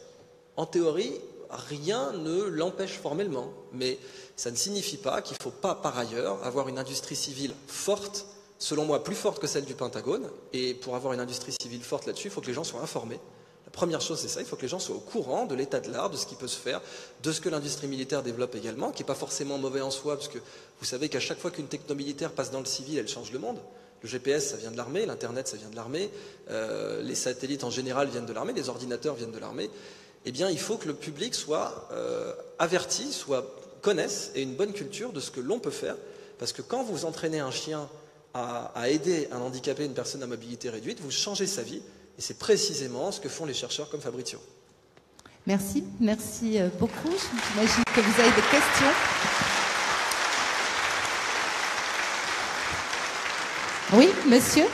En théorie, rien ne l'empêche formellement, mais ça ne signifie pas qu'il ne faut pas, par ailleurs, avoir une industrie civile forte, selon moi plus forte que celle du Pentagone, et pour avoir une industrie civile forte là-dessus, il faut que les gens soient informés. La première chose, c'est ça, il faut que les gens soient au courant de l'état de l'art, de ce qui peut se faire, de ce que l'industrie militaire développe également, qui n'est pas forcément mauvais en soi, parce que vous savez qu'à chaque fois qu'une techno militaire passe dans le civil, elle change le monde. Le GPS, ça vient de l'armée, l'Internet, ça vient de l'armée, les satellites en général viennent de l'armée, les ordinateurs viennent de l'armée. Eh bien, il faut que le public soit averti, connaisse et une bonne culture de ce que l'on peut faire. Parce que quand vous entraînez un chien à aider un handicapé, une personne à mobilité réduite, vous changez sa vie. Et c'est précisément ce que font les chercheurs comme Fabrizio. Merci beaucoup. J'imagine que vous avez des questions. Oui, monsieur ?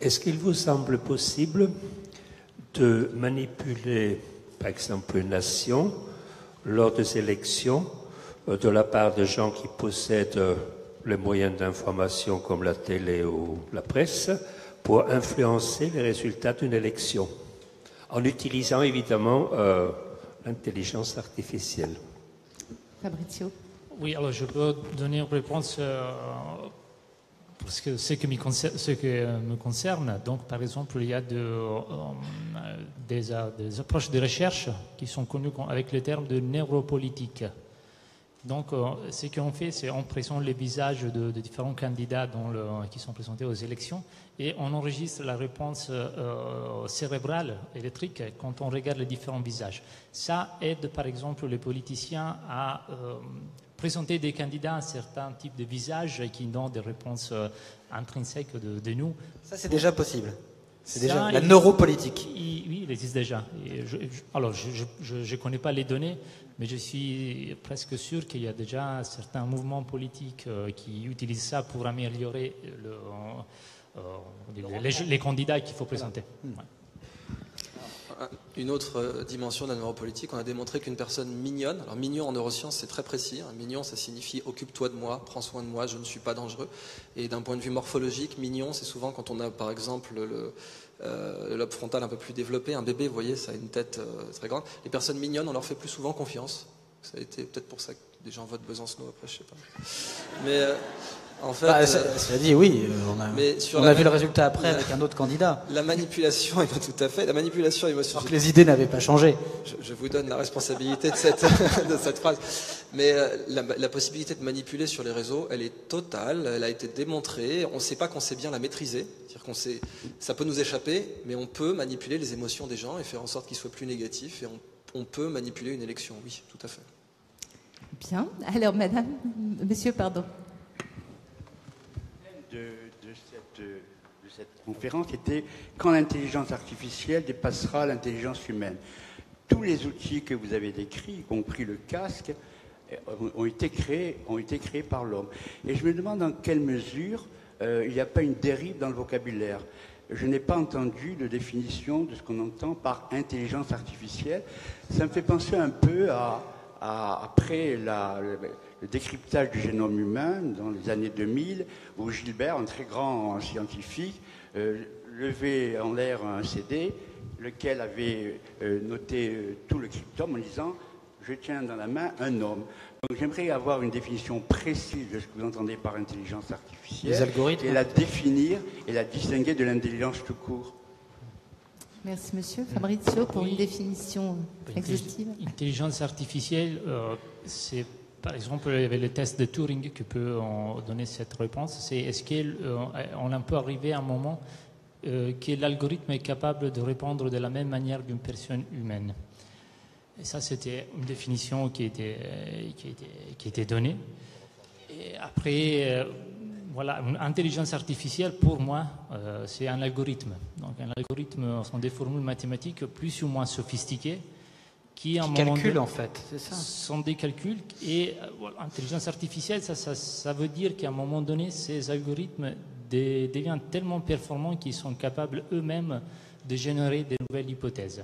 Est-ce qu'il vous semble possible de manipuler, par exemple, une nation lors des élections de la part de gens qui possèdent les moyens d'information comme la télé ou la presse pour influencer les résultats d'une élection, en utilisant évidemment l'intelligence artificielle? Fabrizio. Oui, alors je peux donner une réponse parce que ce qui me concerne. Donc, par exemple, il y a des approches de recherche qui sont connues avec le terme de neuropolitique. Donc, ce qu'on fait, c'est on présente les visages de différents candidats qui sont présentés aux élections et on enregistre la réponse cérébrale, électrique, quand on regarde les différents visages. Ça aide, par exemple, les politiciens à présenter des candidats à un certain type de visage qui donnent des réponses intrinsèques de nous. Ça, c'est déjà possible. C'est déjà la neuropolitique. Oui, il existe déjà. Et alors, je ne connais pas les données, mais je suis presque sûr qu'il y a déjà certains mouvements politiques qui utilisent ça pour améliorer les candidats qu'il faut présenter. Ouais. Une autre dimension de la neuropolitique, on a démontré qu'une personne mignonne, alors mignon en neurosciences c'est très précis, mignon ça signifie occupe-toi de moi, prends soin de moi, je ne suis pas dangereux. Et d'un point de vue morphologique, mignon c'est souvent quand on a par exemple le lobe frontal un peu plus développé, un bébé, vous voyez, ça a une tête très grande. Les personnes mignonnes, on leur fait plus souvent confiance. Ça a été peut-être pour ça que des gens votent Besancenot après, je sais pas. Mais en fait, ça dit oui, on a vu le résultat après avec un autre candidat. La manipulation, tout à fait, la manipulation émotionnelle. Alors que les idées n'avaient pas changé. Je vous donne la responsabilité de cette phrase. Mais la possibilité de manipuler sur les réseaux, elle est totale, elle a été démontrée. On ne sait pas qu'on sait bien la maîtriser. C'est-à-dire ça peut nous échapper, mais on peut manipuler les émotions des gens et faire en sorte qu'ils soient plus négatifs. Et on peut manipuler une élection, oui, tout à fait. Bien. Alors, monsieur, pardon. De cette conférence était quand l'intelligence artificielle dépassera l'intelligence humaine. Tous les outils que vous avez décrits, y compris le casque, ont été créés par l'homme. Et je me demande dans quelle mesure il n'y a pas une dérive dans le vocabulaire. Je n'ai pas entendu de définition de ce qu'on entend par intelligence artificielle. Ça me fait penser un peu après le décryptage du génome humain dans les années 2000, où Gilbert, un très grand scientifique, levait en l'air un CD, lequel avait noté tout le cryptome en disant « Je tiens dans la main un homme ». Donc j'aimerais avoir une définition précise de ce que vous entendez par intelligence artificielle. Les algorithmes. Et la définir et la distinguer de l'intelligence tout court. Merci monsieur. Fabrizio, pour une définition exhaustive. Intelligence artificielle, c'est par exemple avec le test de Turing qui peut donner cette réponse. C'est est-ce qu'on peut arriver à un moment que l'algorithme est capable de répondre de la même manière qu'une personne humaine. Et ça, c'était une définition qui était donnée. Et après, voilà, une intelligence artificielle, pour moi, c'est un algorithme. Donc, un algorithme sont des formules mathématiques plus ou moins sophistiquées qui calculent, en fait, c'est ça. Sont des calculs. Et intelligence artificielle, ça veut dire qu'à un moment donné, ces algorithmes deviennent tellement performants qu'ils sont capables eux-mêmes de générer de nouvelles hypothèses,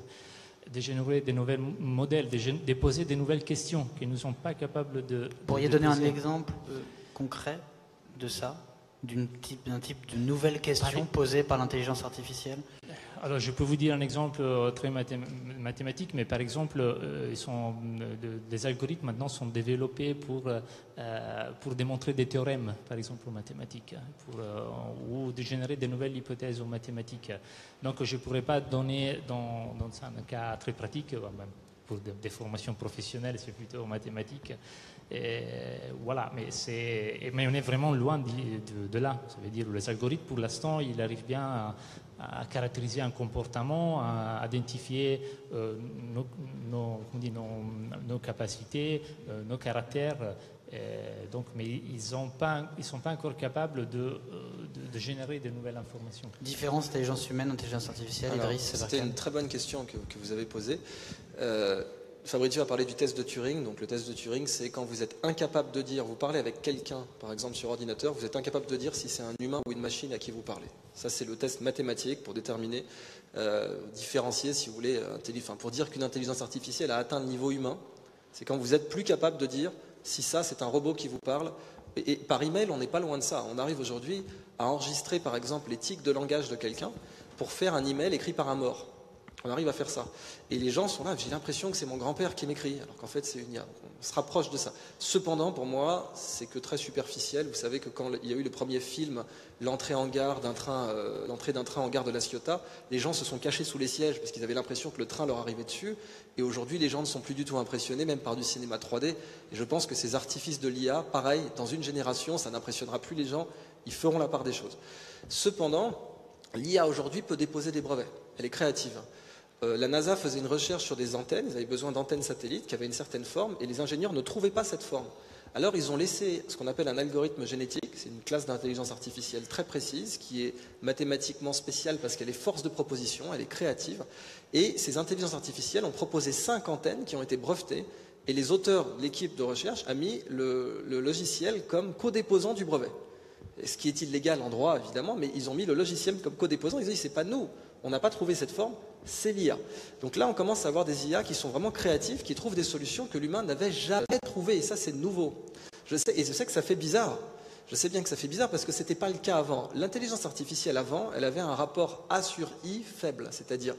de générer de nouveaux modèles, de poser de nouvelles questions qu'ils ne sont pas capables de... Vous pourriez donner un exemple concret de ça, d'un type de nouvelle question posée par l'intelligence artificielle? Alors, je peux vous dire un exemple très mathématique, mais par exemple, des algorithmes maintenant sont développés pour démontrer des théorèmes, par exemple en mathématiques, ou de générer de nouvelles hypothèses en mathématiques. Donc, je ne pourrais pas donner dans un cas très pratique, même pour des formations professionnelles, c'est plutôt en mathématiques. Et voilà, mais on est vraiment loin de là. Ça veut dire que les algorithmes, pour l'instant, ils arrivent bien à caractériser un comportement, à identifier nos capacités, nos caractères. Mais ils ne sont pas encore capables de générer de nouvelles informations. Différence intelligence humaine, intelligence artificielle, Alors, Idriss. c'était une très bonne question que vous avez posée. Fabrizio a parlé du test de Turing. Donc le test de Turing, c'est quand vous êtes incapable de dire, vous parlez avec quelqu'un, par exemple sur ordinateur, vous êtes incapable de dire si c'est un humain ou une machine à qui vous parlez. Ça, c'est le test mathématique pour déterminer, différencier, si vous voulez, pour dire qu'une intelligence artificielle a atteint le niveau humain. C'est quand vous êtes plus capable de dire si ça, c'est un robot qui vous parle. Et par email, on n'est pas loin de ça. On arrive aujourd'hui à enregistrer, par exemple, les tics de langage de quelqu'un pour faire un email écrit par un mort. On arrive à faire ça. Et les gens sont là, j'ai l'impression que c'est mon grand-père qui m'écrit, alors qu'en fait c'est une IA. On se rapproche de ça. Cependant, pour moi, c'est que très superficiel. Vous savez que quand il y a eu le premier film, l'entrée d'un train en gare de La Ciotat, les gens se sont cachés sous les sièges parce qu'ils avaient l'impression que le train leur arrivait dessus. Et aujourd'hui, les gens ne sont plus du tout impressionnés, même par du cinéma 3D. Et je pense que ces artifices de l'IA, pareil, dans une génération, ça n'impressionnera plus les gens. Ils feront la part des choses. Cependant, l'IA aujourd'hui peut déposer des brevets. Elle est créative. La NASA faisait une recherche sur des antennes, ils avaient besoin d'antennes satellites qui avaient une certaine forme et les ingénieurs ne trouvaient pas cette forme. Alors ils ont laissé ce qu'on appelle un algorithme génétique, c'est une classe d'intelligence artificielle très précise qui est mathématiquement spéciale parce qu'elle est force de proposition, elle est créative. Et ces intelligences artificielles ont proposé 5 antennes qui ont été brevetées et les auteurs, l'équipe de recherche, a mis le logiciel comme codéposant du brevet. Ce qui est illégal en droit évidemment, mais ils ont mis le logiciel comme codéposant, ils ont dit c'est pas nous, on n'a pas trouvé cette forme, c'est l'IA. Donc là, on commence à avoir des IA qui sont vraiment créatifs, qui trouvent des solutions que l'humain n'avait jamais trouvées. Et ça, c'est nouveau. Je sais que ça fait bizarre. Je sais bien que ça fait bizarre parce que ce n'était pas le cas avant. L'intelligence artificielle avant, elle avait un rapport A sur I faible, c'est-à-dire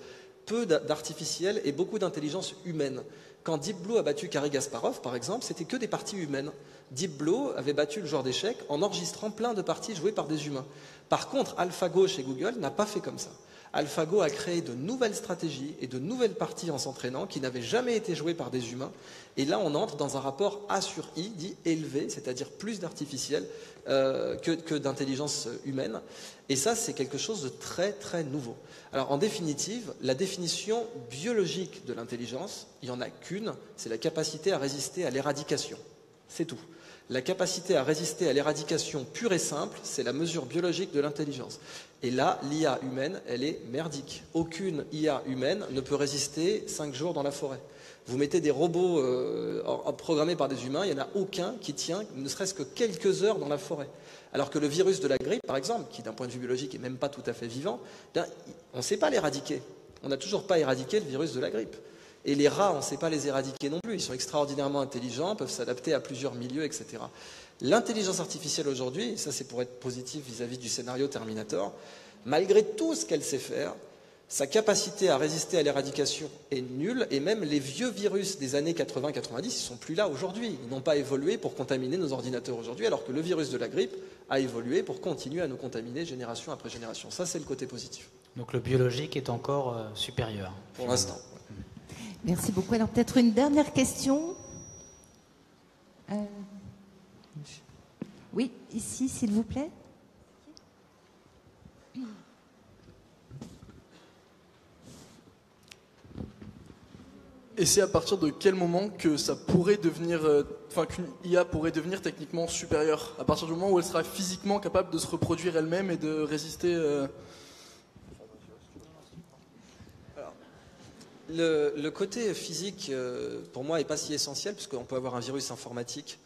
peu d'artificiel et beaucoup d'intelligence humaine. Quand Deep Blue a battu Garry Kasparov, par exemple, c'était que des parties humaines. Deep Blue avait battu le joueur d'échecs en enregistrant plein de parties jouées par des humains. Par contre, AlphaGo chez Google n'a pas fait comme ça. AlphaGo a créé de nouvelles stratégies et de nouvelles parties en s'entraînant qui n'avaient jamais été jouées par des humains. Et là, on entre dans un rapport A sur I, dit élevé, c'est-à-dire plus d'artificiel que d'intelligence humaine. Et ça, c'est quelque chose de très, très nouveau. Alors, en définitive, la définition biologique de l'intelligence, il n'y en a qu'une, c'est la capacité à résister à l'éradication. C'est tout. La capacité à résister à l'éradication pure et simple, c'est la mesure biologique de l'intelligence. Et là, l'IA humaine, elle est merdique. Aucune IA humaine ne peut résister 5 jours dans la forêt. Vous mettez des robots programmés par des humains, il n'y en a aucun qui tient ne serait-ce que quelques heures dans la forêt. Alors que le virus de la grippe, par exemple, qui d'un point de vue biologique n'est même pas tout à fait vivant, on ne sait pas l'éradiquer. On n'a toujours pas éradiqué le virus de la grippe. Et les rats, on ne sait pas les éradiquer non plus. Ils sont extraordinairement intelligents, peuvent s'adapter à plusieurs milieux, etc. L'intelligence artificielle aujourd'hui, ça c'est pour être positif vis-à-vis du scénario Terminator, malgré tout ce qu'elle sait faire, sa capacité à résister à l'éradication est nulle, et même les vieux virus des années 80-90, ils ne sont plus là aujourd'hui. Ils n'ont pas évolué pour contaminer nos ordinateurs aujourd'hui, alors que le virus de la grippe a évolué pour continuer à nous contaminer génération après génération. Ça, c'est le côté positif. Donc le biologique est encore supérieur. Pour l'instant. Merci beaucoup. Alors peut-être une dernière question. Oui, ici, s'il vous plaît. Et c'est à partir de quel moment que ça pourrait devenir, qu'une IA pourrait devenir techniquement supérieure? À partir du moment où elle sera physiquement capable de se reproduire elle-même et de résister. Le côté physique, pour moi, n'est pas si essentiel, puisqu'on peut avoir un virus informatique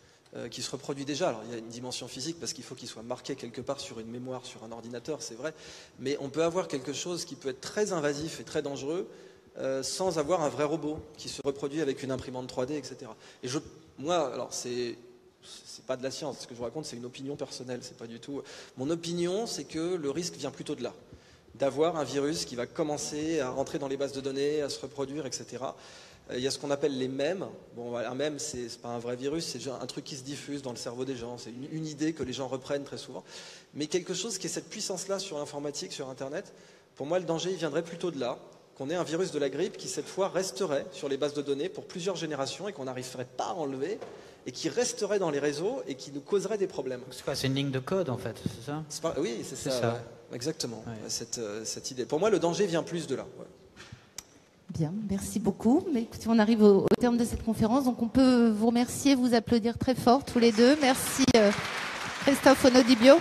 qui se reproduit déjà. Alors, il y a une dimension physique, parce qu'il faut qu'il soit marqué quelque part sur une mémoire, sur un ordinateur, c'est vrai. Mais on peut avoir quelque chose qui peut être très invasif et très dangereux, sans avoir un vrai robot qui se reproduit avec une imprimante 3D, etc. Et moi, alors c'est pas de la science, ce que je vous raconte, c'est une opinion personnelle, c'est pas du tout. Mon opinion, c'est que le risque vient plutôt de là. d'avoir un virus qui va commencer à rentrer dans les bases de données, à se reproduire, etc. Il y a ce qu'on appelle les mèmes. Bon, un mème, c'est pas un vrai virus, c'est un truc qui se diffuse dans le cerveau des gens. C'est une idée que les gens reprennent très souvent. Mais quelque chose qui est cette puissance-là sur l'informatique, sur Internet, pour moi, le danger, il viendrait plutôt de là. Qu'on ait un virus de la grippe qui, cette fois, resterait sur les bases de données pour plusieurs générations et qu'on n'arriverait pas à enlever et qui resterait dans les réseaux et qui nous causerait des problèmes. C'est quoi? C'est une ligne de code, en fait, c'est ça? Oui, c'est ça. ça. Ouais. Exactement, Ouais. cette idée. Pour moi, le danger vient plus de là. Ouais. Bien, merci beaucoup. Mais écoutez, on arrive au terme de cette conférence, donc on peut vous remercier, vous applaudir très fort tous les deux. Merci Christophe Onodibio.